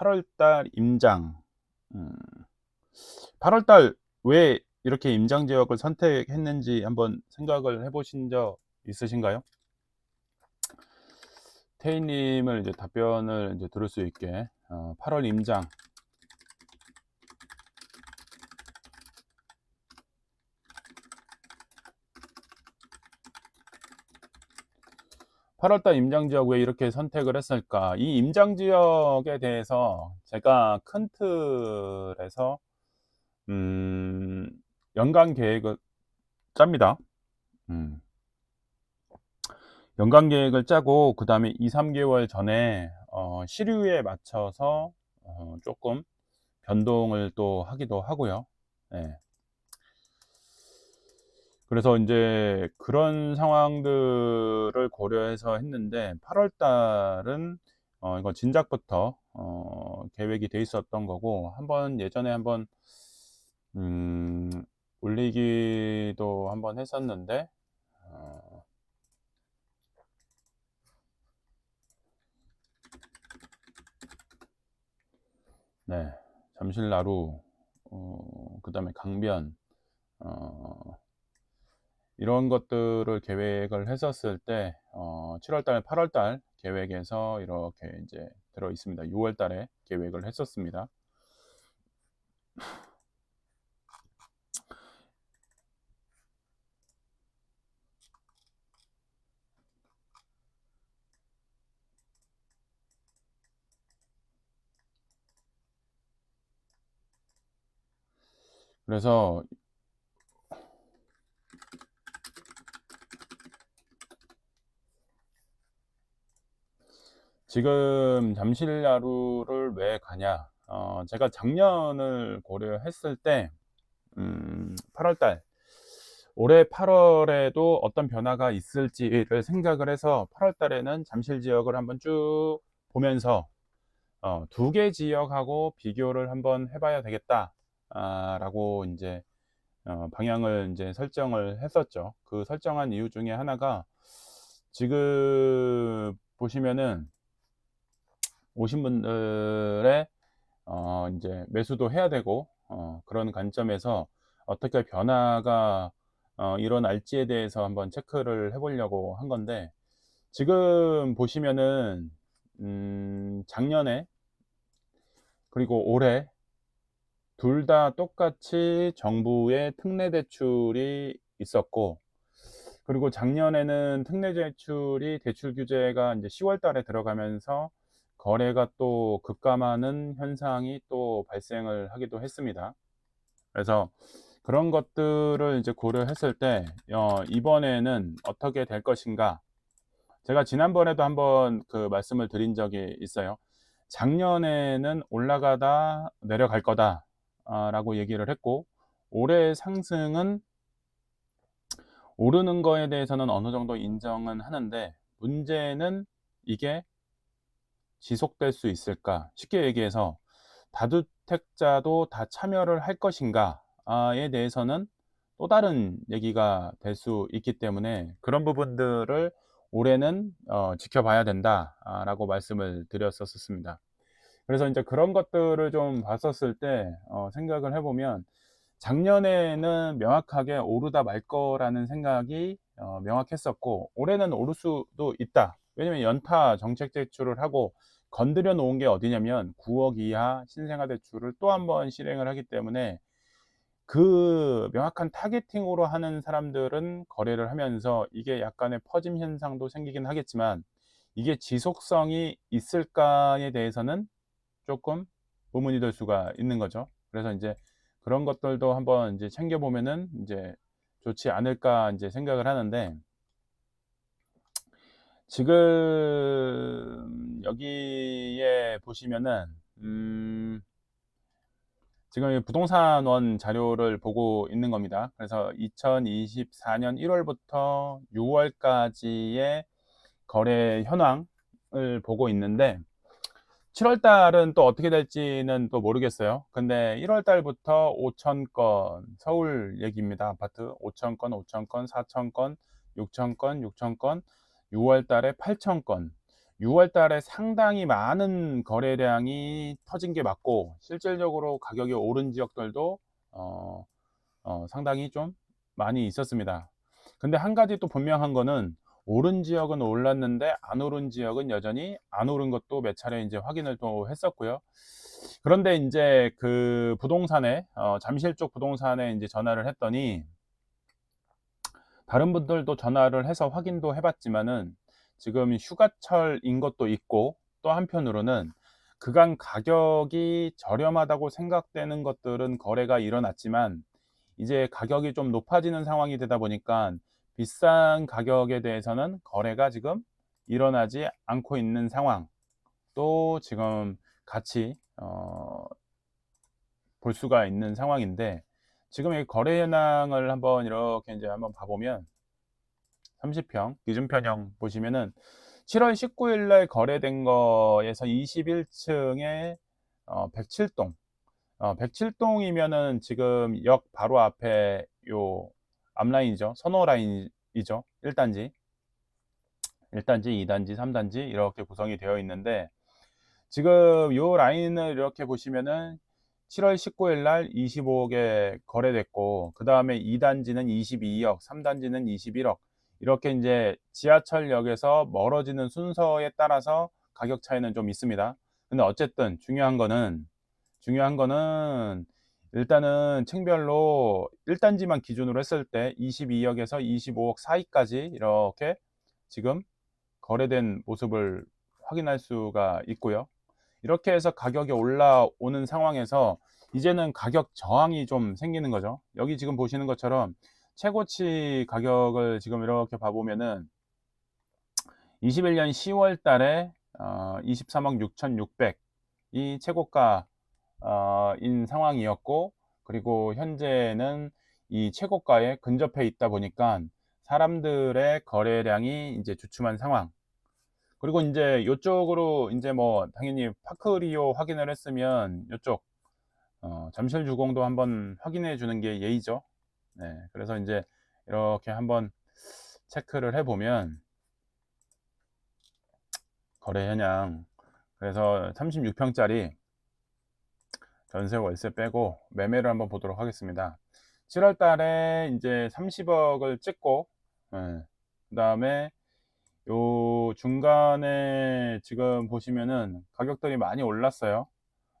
8월 달 임장. 음 8월 달 왜 이렇게 임장 지역을 선택했는지 한번 생각을 해 보신 적 있으신가요? 태희 님을 이제 답변을 이제 들을 수 있게 8월 임장. 8월 달 임장 지역 왜 이렇게 선택을 했을까? 이 임장 지역에 대해서 제가 큰 틀에서 음 연간 계획을 짭니다. 음. 연간 계획을 짜고 그다음에 2-3 개월 전에 시류에 맞춰서 쪼끔 변동을 또 하기도 하고요. 예. 그래서 인제 그런 상황들을 고려해서 했는데 8월 달은 이건 진작부터 계획이 돼 있었던 거고 한번 예전에 한번 음 올리기도 한번 했었는데 어 네. 잠실나루 그다음에 강변 어 이런 것들을 계획을 했었을 때 7월 달, 8월 달 계획에서 이렇게 인제 들어 있습니다. 6월 달에 계획을 했었습니다. 그래서 지금 잠실야루를 왜 가냐? 제가 작년을 고려했을 때 8월 달 올해 8 월에도 어떤 변화가 있을지를 생각을 해서 8월 달에는 잠실 지역을 한번 쭉 보면서 '두 개 지역하고 비교를 한번 해 봐야 되겠다.' 라고 인제 방향을 인제 설정을 했었죠. 그 설정한 이유 중에 하나가 지금 보시면은 오신 분들의 인제 매수도 해야 되고 그런 관점에서 어떻게 변화가 일어날지에 대해서 한번 체크를 해 보려고 한 건데 지금 보시면은 작년에 그리고 올해 둘 다 똑같이 정부의 특례 대출이 있었고 그리고 작년에는 특례 대출이 대출 규제가 인제 10월 달에 들어가면서 거래가 또 급감하는 현상이 또 발생을 하기도 했습니다. 그래서 그런 것들을 이제 고려했을 때 이번에는 어떻게 될 것인가. 제가 지난번에도 한번 그 말씀을 드린 적이 있어요. "작년에는 올라가다 내려갈 거다." 라고 얘기를 했고 올해 상승은 오르는 거에 대해서는 어느 정도 인정은 하는데 문제는 이게 지속될 수 있을까? 쉽게 얘기해서 다주택자도 다 참여를 할 것인가?에 대해서는 또 다른 얘기가 될 수 있기 때문에 그런 부분들을 올해는 지켜봐야 된다 라고 말씀을 드렸었습니다. 그래서 인제 그런 것들을 좀 봤었을 때 생각을 해 보면 작년에는 명확하게 오르다 말 거라는 생각이 명확했었고 올해는 오를 수도 있다. 왜냐면 연타 정책 대출을 하고 건드려 놓은 게 어디냐면 9억 이하 신생아 대출을 또 한 번 실행을 하기 때문에 그 명확한 타겟팅으로 하는 사람들은 거래를 하면서 이게 약간의 퍼짐 현상도 생기긴 하겠지만 이게 지속성이 있을까에 대해서는 쪼끔 의문이 들 수가 있는 거죠. 그래서 인제 그런 것들도 한번 인제 챙겨 보면은 인제 좋지 않을까 인제 생각을 하는데 지금 여기에 보시면은 음 지금 이 부동산원 자료를 보고 있는 겁니다. 그래서 2024년 1 월부터 6 월까지의 거래 현황을 보고 있는데 7월 달은 또 어떻게 될지는 또 모르겠어요. 근데 1월 달부터 5,000건 서울 얘기입니다. 아파트 5,000 건, 5,000 건, 4,000 건, 6,000 건, 6,000 건, 6월 달에 8,000 건. 6월 달에 상당히 많은 거래량이 터진 게 맞고, 실질적으로 가격이 오른 지역들도 어 상당히 좀 많이 있었습니다. 근데 한 가지 또 분명한 거는, 오른 지역은 올랐는데 안 오른 지역은 여전히 안 오른 것도 몇 차례 이제 확인을 또 했었고요. 그런데 인제 그 부동산에 잠실 쪽 부동산에 인제 전화를 했더니, 다른 분들도 전화를 해서 확인도 해 봤지만은 지금 휴가철인 것도 있고, 또 한편으로는 그간 가격이 저렴하다고 생각되는 것들은 거래가 일어났지만, 이제 가격이 좀 높아지는 상황이 되다 보니까 비싼 가격에 대해서는 거래가 지금 일어나지 않고 있는 상황, 또 지금 같이 볼 수가 있는 상황인데, 지금 이 거래 현황을 한번 이렇게 인제 한번 봐 보면, 30평 기준편형 보시면은 7월 19일 날 거래된 거에서 21 층에 107 동, 107 동이면은 지금 역 바로 앞에 요 앞라인이죠. 선호 라인이죠. 1 단지, 1 단지, 2 단지, 3 단지 이렇게 구성이 되어 있는데, 지금 요 라인을 이렇게 보시면은 7월 19일 날 25억에 거래됐고, 그다음에 2 단지는 22억, 3 단지는 21억, 이렇게 인제 지하철역에서 멀어지는 순서에 따라서 가격 차이는 좀 있습니다. 근데 어쨌든 중요한 거는 일단은 층별로 1 단지만 기준으로 했을 때 22억에서 25억 사이까지 이렇게 지금 거래된 모습을 확인할 수가 있고요. 이렇게 해서 가격이 올라오는 상황에서 이제는 가격 저항이 좀 생기는 거죠. 여기 지금 보시는 것처럼 최고치 가격을 지금 이렇게 봐 보면은 21년 10월 달에 23억 6,600, 이 최고가 인 상황이었고, 그리고 현재는 이 최고가에 근접해 있다 보니까 사람들의 거래량이 이제 주춤한 상황. 그리고 인제 요쪽으로 인제 뭐 당연히 파크리오 확인을 했으면 요쪽 잠실주공도 한번 확인해 주는 게 예의죠. 네. 그래서 인제 이렇게 한번 체크를 해 보면 거래 현황, 그래서 36 평짜리 전세 월세 빼고 매매를 한번 보도록 하겠습니다. 7월 달에 인제 30억을 찍고, 예, 그다음에 요 중간에 지금 보시면은 가격들이 많이 올랐어요.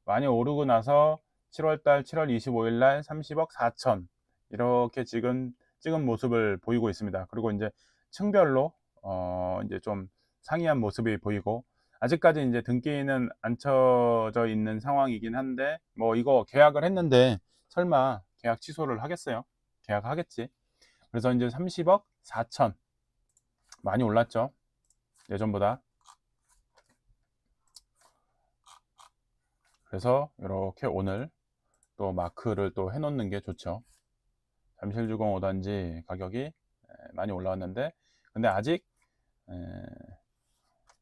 많이 오르고 나서 7월 달 7월 25일 날 30억 4천, 이렇게 지금 찍은 모습을 보이고 있습니다. 그리고 인제 층별로 인제 좀 상이한 모습이 보이고, 아직까지 인제 등기는 안 쳐져 있는 상황이긴 한데, 뭐 이거 계약을 했는데 설마 계약 취소를 하겠어요? 계약하겠지. 그래서 인제 30억 4천, 많이 올랐죠, 예전보다. 그래서 요렇게 오늘 또 마크를 또 해 놓는 게 좋죠. 잠실주공 5단지 가격이 많이 올라왔는데, 근데 아직 에,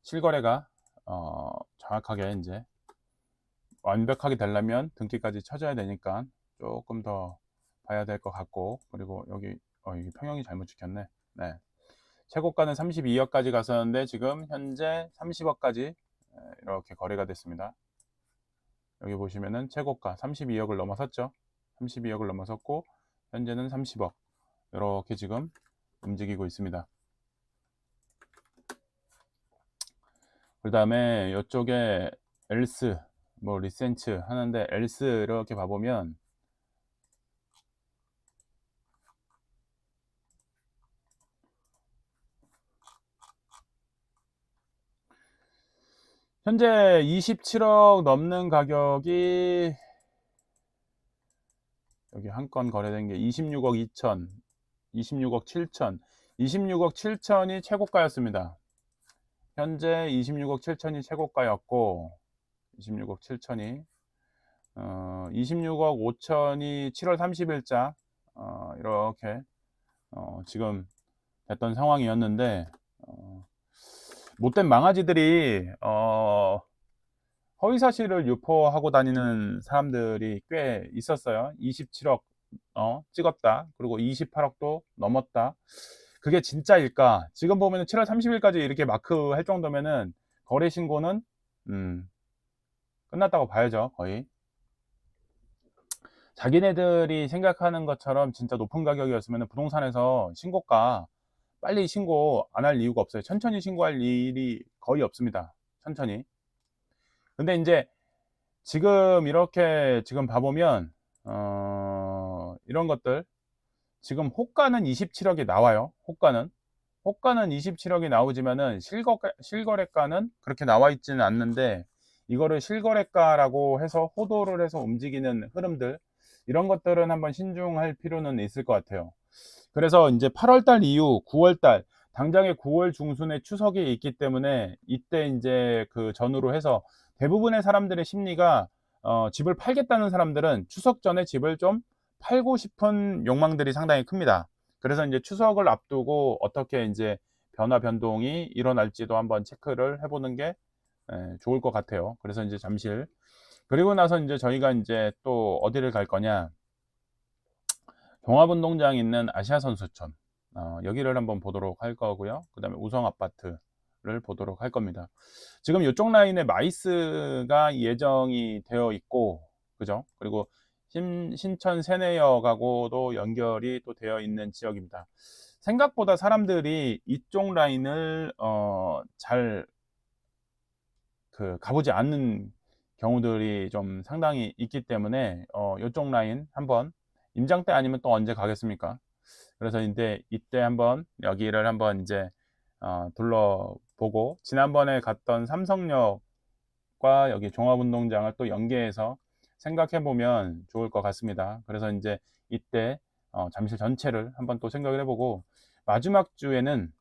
실거래가 정확하게 인제 완벽하게 되려면 등기까지 쳐져야 되니까 조금 더 봐야 될 것 같고, 그리고 여기 여기 평형이 잘못 찍혔네. 네. 최고가는 32억까지 갔었는데 지금 현재 30억까지 이렇게 거래가 됐습니다. 여기 보시면은 최고가 32억을 넘어섰죠. 32억을 넘어섰고 현재는 30억, 이렇게 지금 움직이고 있습니다. 그 다음에 이쪽에 엘스, 뭐 리센츠 하는데, 엘스 이렇게 봐보면 현재 27억 넘는 가격이, 여기 한 건 거래된 게 26억 2천, 26억 7천, 26억 7천이 최고가였습니다. 현재 26억 7천이 최고가였고, 26억 7천이 26억 5천이 7월 30일자 이렇게 지금 됐던 상황이었는데, 못된 망아지들이 허위 사실을 유포하고 다니는 사람들이 꽤 있었어요. 27억 찍었다, 그리고 28억도 넘었다. 그게 진짜일까? 지금 보면은 7월 30일까지 이렇게 마크할 정도면은 거래 신고는 끝났다고 봐야죠, 거의. 자기네들이 생각하는 것처럼 진짜 높은 가격이었으면 부동산에서 신고가 빨리 신고 안 할 이유가 없어요. 천천히 신고할 일이 거의 없습니다. 천천히. 근데 이제 지금 이렇게 지금 봐보면 이런 것들 지금 호가는 27억이 나와요. 호가는 27억이 나오지만은 실거래가는 그렇게 나와 있지는 않는데, 이거를 실거래가라고 해서 호도를 해서 움직이는 흐름들, 이런 것들은 한번 신중할 필요는 있을 것 같아요. 그래서 이제 8월달 이후 9월달, 당장에 9월 중순에 추석이 있기 때문에 이때 이제 그 전후로 해서 대부분의 사람들의 심리가 집을 팔겠다는 사람들은 추석 전에 집을 좀 팔고 싶은 욕망들이 상당히 큽니다. 그래서 이제 추석을 앞두고 어떻게 이제 변화 변동이 일어날지도 한번 체크를 해보는 게 좋을 것 같아요. 그래서 이제 잠실, 그리고 나서 이제 저희가 이제 또 어디를 갈 거냐, 종합운동장 있는 아시아선수촌, 여기를 한번 보도록 할 거고요. 그 다음에 우성아파트를 보도록 할 겁니다. 지금 이쪽 라인에 마이스가 예정이 되어 있고, 그죠? 그리고 신천 세내역하고도 연결이 또 되어 있는 지역입니다. 생각보다 사람들이 이쪽 라인을 잘 가보지 않는 경우들이 좀 상당히 있기 때문에 이쪽 라인 한번, 임장 때 아니면 또 언제 가겠습니까? 그래서 이때 한번 여기를 한번 이제 둘러보고, 지난번에 갔던 삼성역과 여기 종합운동장을 또 연계해서 생각해 보면 좋을 것 같습니다. 그래서 이제 이때 잠실 전체를 한번 또 생각을 해보고, 마지막 주에는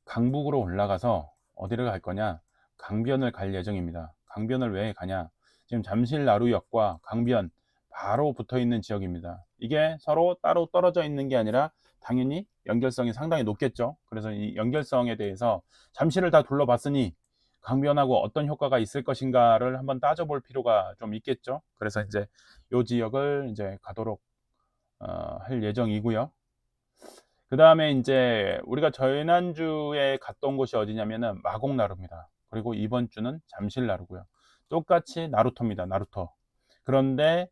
강북으로 올라가서 어디를 갈 거냐, 강변을 갈 예정입니다. 강변을 왜 가냐, 지금 잠실 나루역과 강변 바로 붙어 있는 지역입니다. 이게 서로 따로 떨어져 있는 게 아니라 당연히 연결성이 상당히 높겠죠. 그래서 이 연결성에 대해서 잠실을 다 둘러봤으니 강변하고 어떤 효과가 있을 것인가를 한번 따져볼 필요가 좀 있겠죠. 그래서 이제 이 지역을 이제 가도록 할 예정이고요. 그 다음에 이제 우리가 지난주에 갔던 곳이 어디냐면은 마곡나루입니다. 그리고 이번 주는 잠실나루고요. 똑같이 나루터입니다. 나루터. 그런데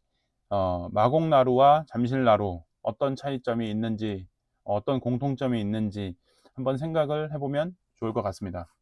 마곡나루와 잠실나루 어떤 차이점이 있는지, 어떤 공통점이 있는지 한번 생각을 해보면 좋을 것 같습니다.